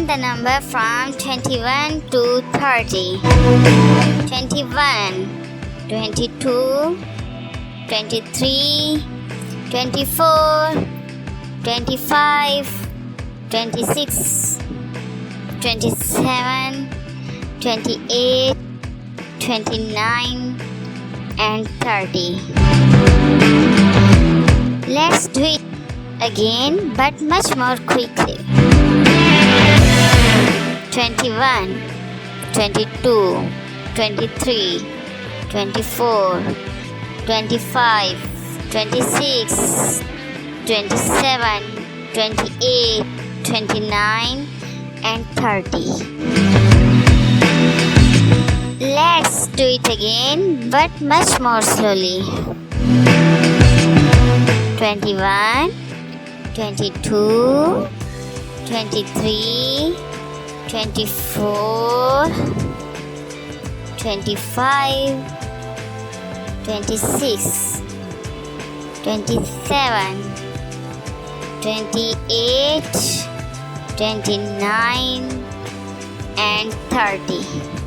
Count the number from 21 to 30. 21, 22, 23, 24, 25, 26, 27, 28, 29 and 30. Let's do it again, but much more quickly. 21, 22, 23, 24, 25, 26, 27, 28, 29 and 30. Let's do it again, but much more slowly. 21, 22, 23, 24, 25, 26, 27, 28, 29 and 30.